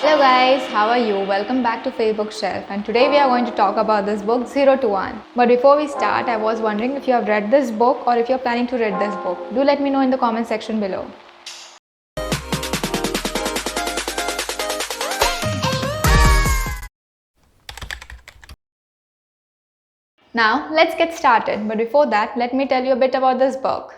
Hello guys, how are you? Welcome back to Facebook Shelf, and today we are going to talk about this book 0 to 1. But before we start, I was wondering if you have read this book or if you're planning to read this book. Do let me know in the comment section below. Now, let's get started. But before that, let me tell you a bit about this book.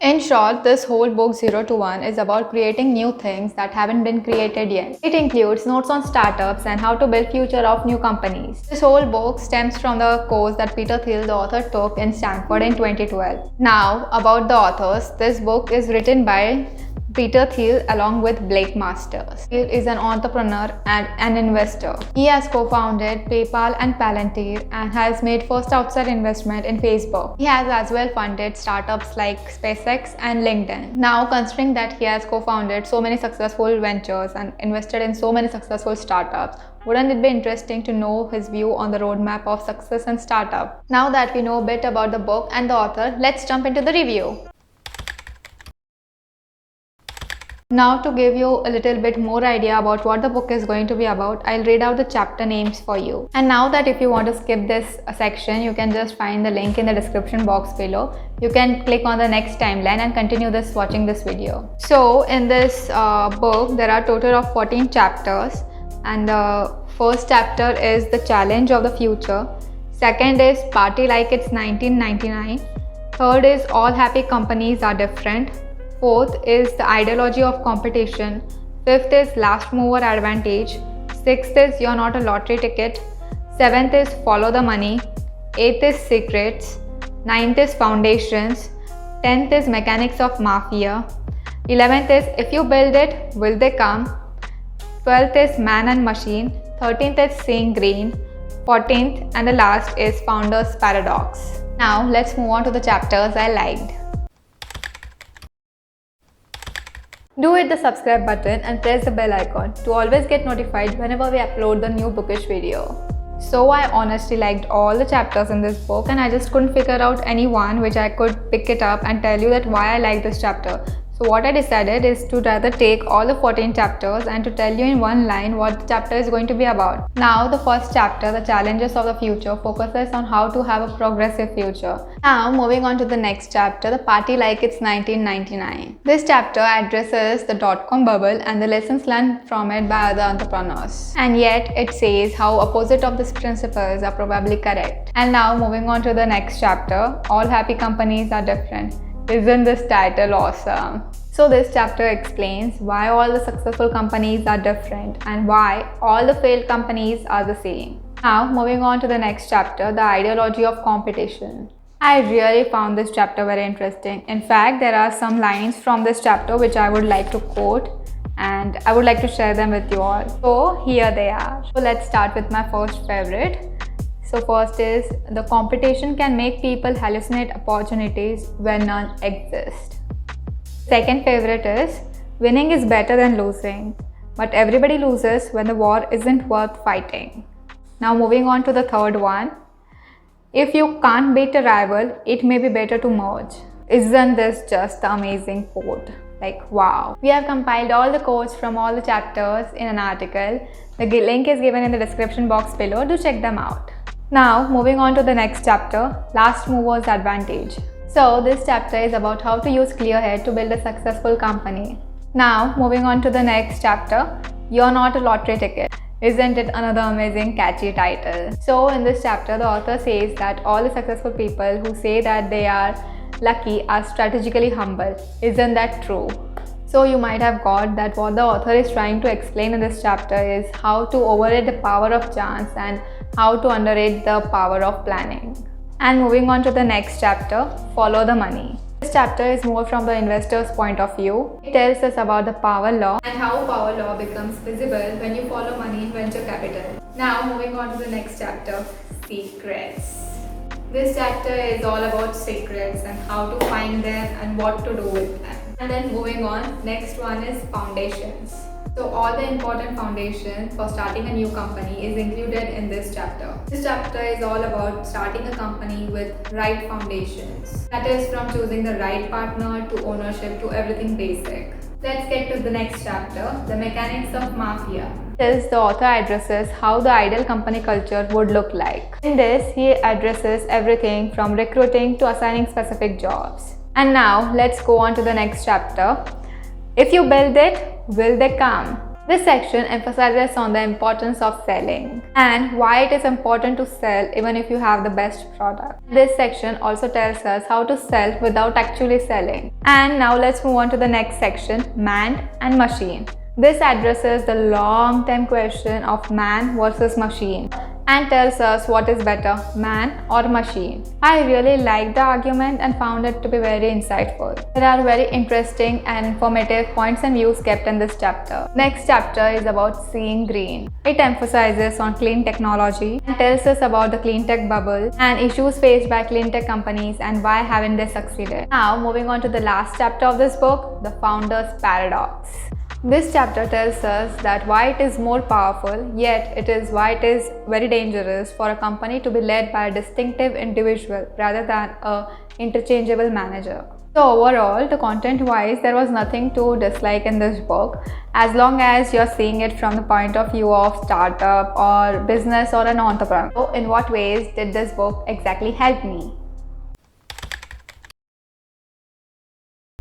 In short, this whole book 0 to 1 is about creating new things that haven't been created yet. It includes notes on startups and how to build future of new companies. This whole book stems from the course that Peter Thiel, the author, took in Stanford in 2012. Now, about the authors, this book is written by Peter Thiel along with Blake Masters. Thiel is an entrepreneur and an investor. He has co-founded PayPal and Palantir and has made first outside investment in Facebook. He has as well funded startups like SpaceX and LinkedIn. Now, considering that he has co-founded so many successful ventures and invested in so many successful startups, wouldn't it be interesting to know his view on the roadmap of success and startup? Now that we know a bit about the book and the author, let's jump into the review. Now, to give you a little bit more idea about what the book is going to be about, I'll read out the chapter names for you. And now that if you want to skip this section, you can just find the link in the description box below. You can click on the next timeline and continue watching this video. So in this book, there are a total of 14 chapters. And the first chapter is the challenge of the future. Second is party like it's 1999. Third is all happy companies are different. Fourth is the ideology of competition. Fifth is last mover advantage. Sixth is you're not a lottery ticket. Seventh is follow the money. Eighth is secrets. Ninth is foundations. 10th is mechanics of mafia. 11th is if you build it, will they come? 12th is man and machine. 13th is seeing green. 14th and the last is founder's paradox. Now let's move on to the chapters I liked. Do hit the subscribe button and press the bell icon to always get notified whenever we upload the new bookish video. So I honestly liked all the chapters in this book and I just couldn't figure out any one which I could pick it up and tell you that why I like this chapter. So what I decided is to rather take all the 14 chapters and to tell you in one line what the chapter is going to be about. Now the first chapter, the challenges of the future, focuses on how to have a progressive future. Now moving on to the next chapter, the party like it's 1999. This chapter addresses the dot-com bubble and the lessons learned from it by other entrepreneurs. And yet it says how opposite of these principles are probably correct. And now moving on to the next chapter, all happy companies are different. Isn't this title awesome? So this chapter explains why all the successful companies are different and why all the failed companies are the same. Now moving on to the next chapter, the ideology of competition. I really found this chapter very interesting. In fact, there are some lines from this chapter which I would like to quote and I would like to share them with you all. So here they are. So let's start with my first favorite. So first is, the competition can make people hallucinate opportunities when none exist. Second favorite is, winning is better than losing, but everybody loses when the war isn't worth fighting. Now moving on to the third one, if you can't beat a rival, it may be better to merge. Isn't this just the amazing quote? Like wow. We have compiled all the quotes from all the chapters in an article. The link is given in the description box below. Do check them out. Now moving on to the next chapter, last mover's advantage. So this chapter is about how to use clear head to build a successful company. Now moving on to the next chapter, you're not a lottery ticket. Isn't it another amazing catchy title? So in this chapter, the author says that all the successful people who say that they are lucky are strategically humble. Isn't that true? So you might have got that what the author is trying to explain in this chapter is how to overrate the power of chance and how to underrate the power of planning. And moving on to the next chapter, follow the money. This chapter is more from the investor's point of view. It tells us about the power law and how power law becomes visible when you follow money in venture capital. Now moving on to the next chapter, secrets. This chapter is all about secrets and how to find them and what to do with them. And then moving on, next one is foundations. So all the important foundations for starting a new company is included in this chapter. This chapter is all about starting a company with right foundations. That is from choosing the right partner to ownership to everything basic. Let's get to the next chapter, the mechanics of mafia. This, the author addresses how the ideal company culture would look like. In this, he addresses everything from recruiting to assigning specific jobs. And now, let's go on to the next chapter. If you build it, will they come? This section emphasizes on the importance of selling and why it is important to sell even if you have the best product. This section also tells us how to sell without actually selling. And now let's move on to the next section, man and machine. This addresses the long-term question of man versus machine and tells us what is better, man or machine. I really liked the argument and found it to be very insightful. There are very interesting and informative points and views kept in this chapter. Next chapter is about seeing green. It emphasizes on clean technology and tells us about the clean tech bubble and issues faced by clean tech companies and why haven't they succeeded. Now moving on to the last chapter of this book, the founder's paradox. This chapter tells us that why it is more powerful, yet it is why it is very dangerous for a company to be led by a distinctive individual rather than a interchangeable manager. So overall, the content-wise, there was nothing to dislike in this book as long as you're seeing it from the point of view of startup or business or an entrepreneur. So in what ways did this book exactly help me?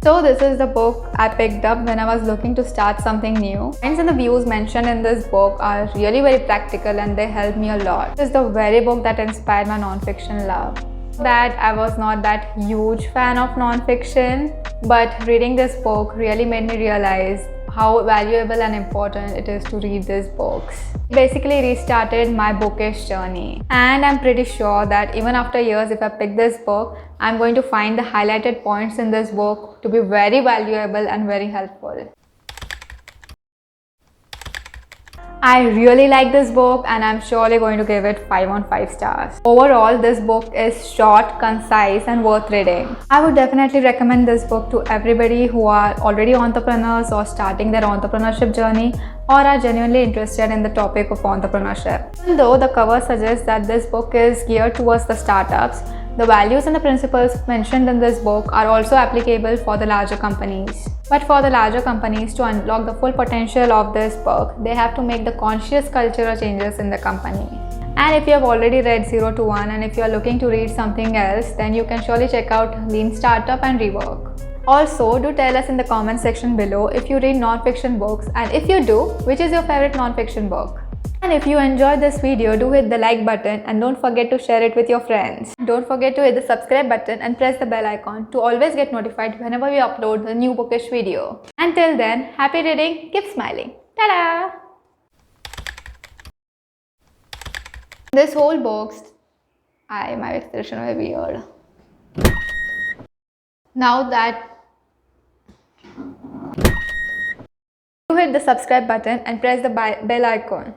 So this is the book I picked up when I was looking to start something new. Points and the views mentioned in this book are really very practical and they helped me a lot. This is the very book that inspired my non-fiction love. That I was not that huge fan of non-fiction, but reading this book really made me realize how valuable and important it is to read these books. It basically restarted my bookish journey, and I'm pretty sure that even after years, if I pick this book, I'm going to find the highlighted points in this book to be very valuable and very helpful. I really like this book and I'm surely going to give it 5 on 5 stars. Overall, this book is short, concise and worth reading. I would definitely recommend this book to everybody who are already entrepreneurs or starting their entrepreneurship journey or are genuinely interested in the topic of entrepreneurship. Even though the cover suggests that this book is geared towards the startups, the values and the principles mentioned in this book are also applicable for the larger companies. But for the larger companies to unlock the full potential of this book, they have to make the conscious cultural changes in the company. And if you have already read 0 to 1 and if you are looking to read something else, then you can surely check out Lean Startup and Rework. Also, do tell us in the comment section below if you read non-fiction books, and if you do, which is your favorite non-fiction book. And if you enjoyed this video, do hit the like button and don't forget to share it with your friends. Don't forget to hit the subscribe button and press the bell icon to always get notified whenever we upload the new bookish video. Until then, happy reading, keep smiling. Ta-da! This whole book, my expression was weird. Now that you hit the subscribe button and press the bell icon.